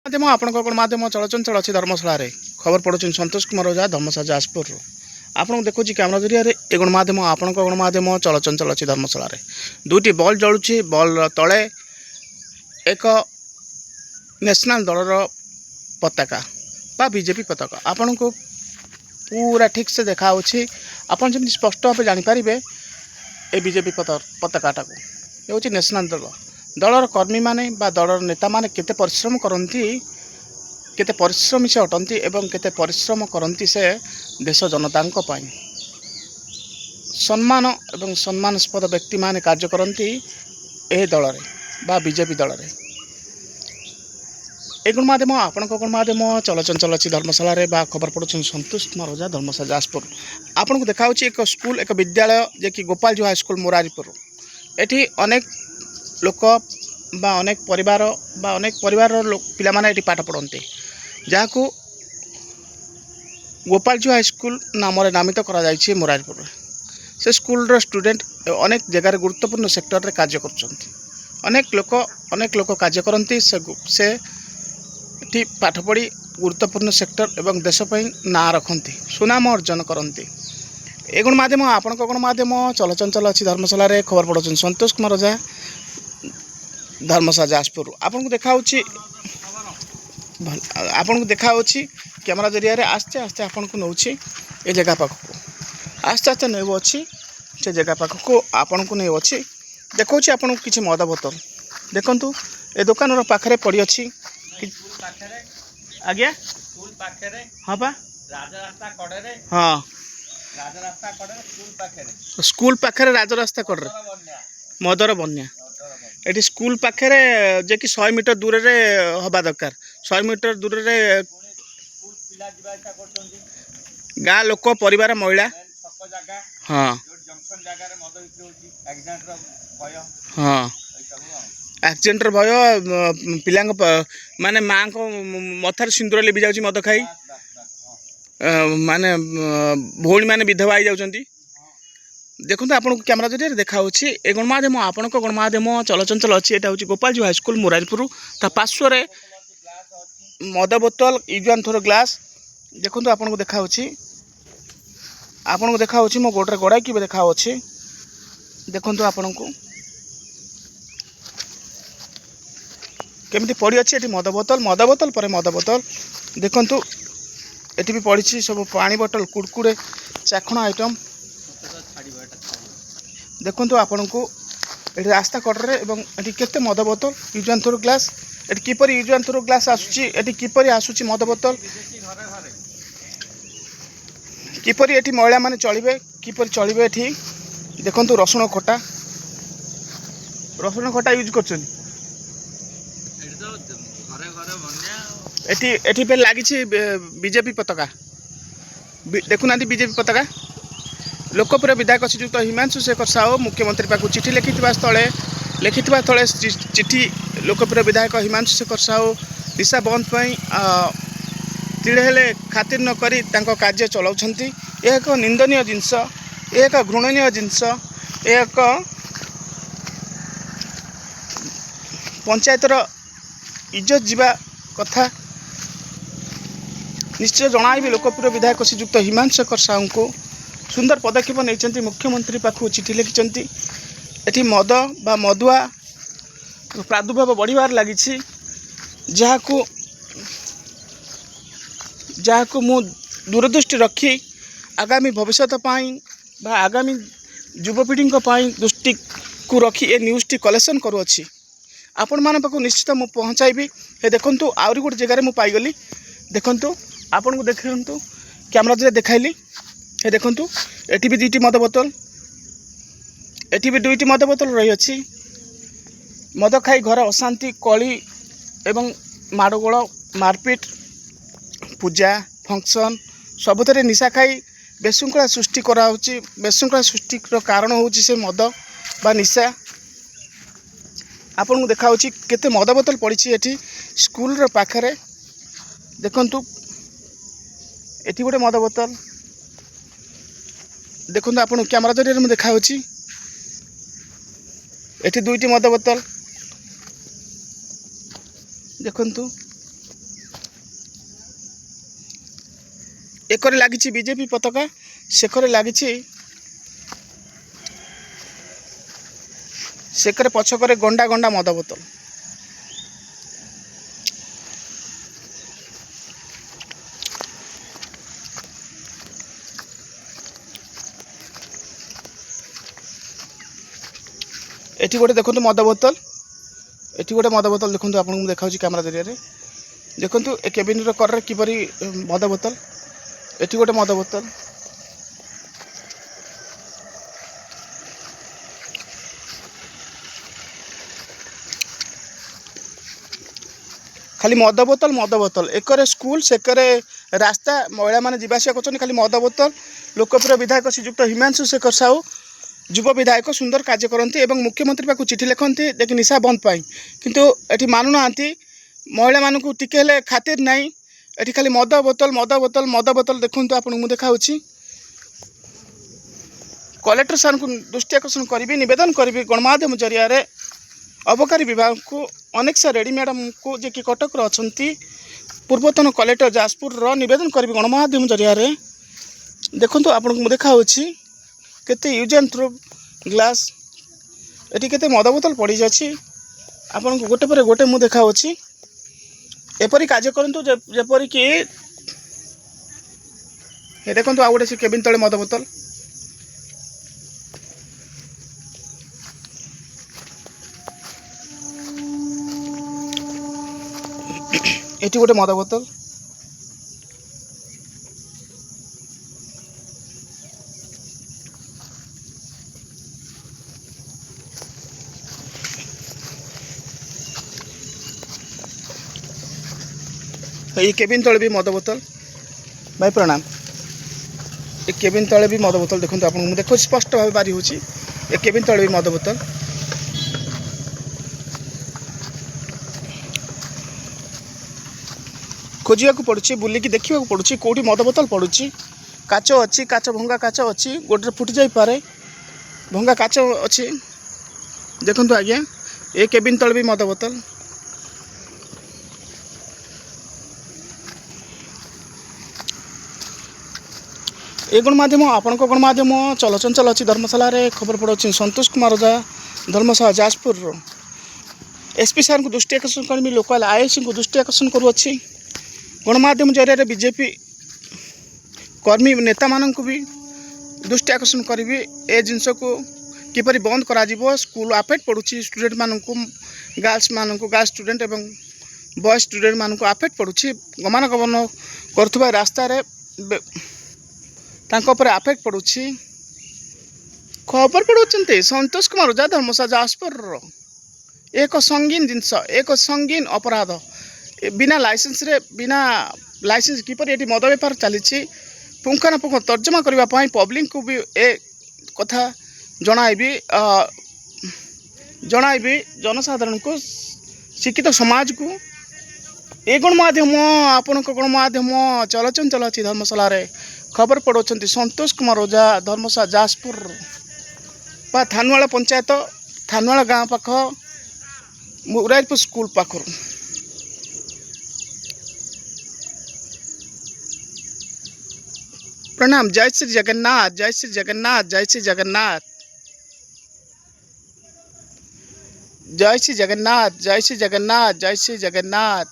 माध्यम आपण गणमाध्यम चलचंचल अच्छी धर्मशाला खबर पड़ुन संतोष कुमार ओझा धर्मशाला जाजपुर आपन देखुँ कैमेरा जरिया ए गणमाध्यम आपण गणमाध्यम चलचंचल अच्छी धर्मशाला दुईटी बल्ब जलुची बल्ब तले एक नेशनल दलर पताका बा बीजेपी पताका आपण को पूरा ठीक से देखा आपन जमी स्पष्ट भाव जानीपर ए बीजेपी पताकाटा को ये हूँ नेशनल दल दलर कर्मी माने बा दलर नेता माने केते परिश्रम करती केते परिश्रमी से अटंती एवं केते परिश्रम करती से देश जनता सम्मान एवं सम्मानस्पद व्यक्ति माने कार्य करती ए दल बा बीजेपी दल ए गणमाध्यम आपण गणमाध्यम चलचंचल अच्छी धर्मशाला बा खबर पड़ुन संतोष कुमार ओझा धर्मशाला जाजपुर आपन को देखा एक स्कूल एक विद्यालय जे कि गोपाल जो हाईस्कल मोरारीपुर एठी अनेक लोक बा अनेक परिवार पिला माने एठी पाठ पढ़ते जहाँ को गोपाल जो हाईस्कल नाम नामित करा जायछि मोरारीपुर से स्कूल स्टूडेंट अनेक जगार गुरुत्वपूर्ण सेक्टर रे कार्य करछन्ति अनेक लोक कार्य करती से पाठ पढ़ी गुरुत्वपूर्ण सेक्टर एवं देश ना रखती सुनाम अर्जन करती ए गणमाध्यम आपण गणमाध्यम चलचंचल अच्छी धर्मशाला खबर पड़ुन संतोष कुमार ओझा धर्मशाला जाजपुर आपन को देखा कैमेरा जरिया आस्ते आस्ते आपन को नौ ए जगह पाखक आस्ते आस्ते नौ अच्छी से जगह पाखक आपन को नहीं अच्छी देखा आपन को किसी मद बोतल देखु ए दुकान पाखे पड़ी अच्छी आज्ञा हाँ बा हाँ स्कूल पाखे राजरास्ता कड़े मदर बन्या ये स्कूल पाखे जे कि 100 मीटर दूर रे हवा दरकार 100 मीटर दूर रे गाँ लोक परिवार महिला हाँ हाँ एक्सीडेंट भय पिला माने माँ को मथार सिंदूर लिपि जाऊँ मद खाई माने भौणी मैंने विधवा हो जाती देखो आपन कैमेरा जरिए देखा ए गणमाध्यम आपण गणमाध्यम चलचंचल अच्छी यहाँ हूँ गोपाल जो हाईस्कल मोरारीपुर ता पार्श्व मद बोतल यूज थोर ग्लास देखो आपन को देखा मो गोटे गड़ा कि देखा देखो आपन को केमती पड़ी अच्छी ये मद बोतल पर मद बोतल देखु ये भी पड़ी सब पानी बोतल कुड़कुड़े चाखण आइटम देखु आपन को ये रास्ता कड़े ये केते मद बोतल यूज एंड थ्रो ग्लास ये किपर यूज एंड थ्रो ग्लास आसूची किपर आसूची मद बोतल किपर ये महिला माने चलिबे किपर चलिबे ये देखु रसुण खटा यूज कर एटी पे लगी बीजेपी पताका देखुना बीजेपी पताका लोकप्रिय विधायक श्रीयुक्त हिमांशु शेखर साहू मुख्यमंत्री पाक चिठी लिखिथिबा स्थले चिठी लोकप्रिय विधायक हिमांशु शेखर साहू दिशा बंद तिड़े हेले खातिर न करी तांको कार्य चलाउछंती एक निंदनीय जिनस एक घृणनीय जिनस एक पंचायतर इज्जत जीवा कथा निश्चय जनाइबे लोकप्रिय विधायक श्रीयुक्त हिमांशु शेखर साहू को सुंदर पदक्षेप नहीं मुख्यमंत्री पाखु चिठी लिखिं एटी मद बा मदुआ प्रादुर्भाव बढ़िबार लगी जहाँ मु दूरदृष्टि रखी आगामी भविष्य बा आगामी युवपीढ़ी दृष्टि को रखी ए न्यूज़ टी कलेक्शन करुँची आपण मान पाखु निश्चित मु पहुँचाइबी हे देखंतु आउरी गोटे जगह मु पाइगली देखंतु आपण को देखंतु कैमरा जरिए देखाइली ये देखंतु एटी भी दुईटी मद बोतल एटी भी दुईटी मद बोतल रही अच्छी मद खाई घर अशांति कली एवं माड़गोल मारपिट पूजा फंक्शन सबुथे निशा खाई बेशृंखला सृष्टि कराउची बेशृंखला सृष्टिर कारण होउची से मद बा निशा आपन को देखा केते मद बोतल पड़ी एटी स्कूल पाखे देखंतु एटी गोटे मद बोतल देखो आपन कैमरा जरिए देखा एटी दुईटी मद बोतल देखंतु एकरे लागिछि बीजेपी पताका, सेकरे लागिछि सेकरे पछकरे गंडा गंडा मद बोतल। एठी गोटे देखंतु मद बोतल, एठी गोटे मद बोतल देखंतु, आपन देखाउछि कैमरा जरिया रे देखंतु ए केबिन रो कर किपरि मद बोतल। एठी गोटे मद बोतल, खाली मद बोतल एकरे स्कूल सेकरे रास्ता महिला माने जीवासिया करछन खाली मद बोतल। लोकप्रिय विधायक श्रीयुक्त हिमांशु शेखर साहू युव विधायक सुंदर कार्य करती एवं मुख्यमंत्री पाक चिठी लिखती देखिए निशा बंद पाई, किंतु एटी मानु नांती महिला मानू टिके खातिर नहीं। एटी खाली मद बोतल देखु आपको देखा कलेक्टर सार को दृष्टि आकर्षण करी निवेदन करी गणमाध्यम जरिया अबकारी विभाग को अनेक सा रेडी मैडम को जे कि कटक अच्छा पूर्वतन कलेक्टर जाजपुर निवेदन करी गणमाध्यम जरिया देखु आपको देखा केते यूज एंड थ्रो ग्लास एटी केते मद बोतल पड़ी जाछि। आपन को गोटे पर गोटे मु देखा एपरी कार्य करंतु जेपरी कि हे देखंतु आ गोटे से केबिन तळे मद बोतल, एटी गोटे मद बोतल, ये केबिन तले भी मद बोतल। भाई प्रणाम। ये केबिन तले भी मद बोतल देखो आप देखो स्पष्ट भाव बारी हो केबिन तले भी मद बोतल। खोजा पड़ुची बुलिकी देखा पड़ुची कौटी मद बोतल पड़ुची। काच अच्छी काच भंगा काच अच्छी गोटे फुटी जाई पारे भंगा काच अच्छी देखो आज्ञा ये केबिन तले भी मद बोतल। ए गणमाध्यम आपण गणमाध्यम चलचंचल अच्छी धर्मशाला रे खबर पड़े संतोष कुमार ओझा धर्मशाला जाजपुर एसपी सार को दृष्टि आकर्षण करी लोकल आईएससी को दृष्टि आकर्षण करुच्ची गणमाध्यम जरिया बीजेपी कर्मी नेता मान को भी दृष्टि आकर्षण करी ए जिनस को किपरि बंद करा जीवो। स्कूल आफेक्ट पड़ुची स्टूडेंट मान को गर्ल्स स्टूडेंट एवं बॉयज स्टूडेंट मान को आफेक्ट पड़ुची गमनागमन करुवा रास्ता रे तांको पर आफेक्ट पड़ुची। खबर पड़ुचंते संतोष कुमार ओझा धर्मशाला जाजपुर एक संगीन जिनस एक संगीन अपराध बिना लाइसेंस किपर ये मद बेपार चली पुंखानुपुंख तर्जमा करने पब्लिक को भी ए कथा जनाइबी जनसाधारण को शिक्षित समाज को ए गणमाध्यम आपण गणमाध्यम चलचंचल अच्छी धर्मशाला रे खबर पड़ों संतोष कुमार ओझा धर्मशाला जाजपुर बा थानवाला पंचायत थानवाला गाँव पाख मुरारपुर स्कूल पाखर। प्रणाम। जय श्री जगन्नाथ जय श्री जगन्नाथ जय श्री जगन्नाथ जय श्री जगन्नाथ जय श्री जगन्नाथ जय श्री जगन्नाथ।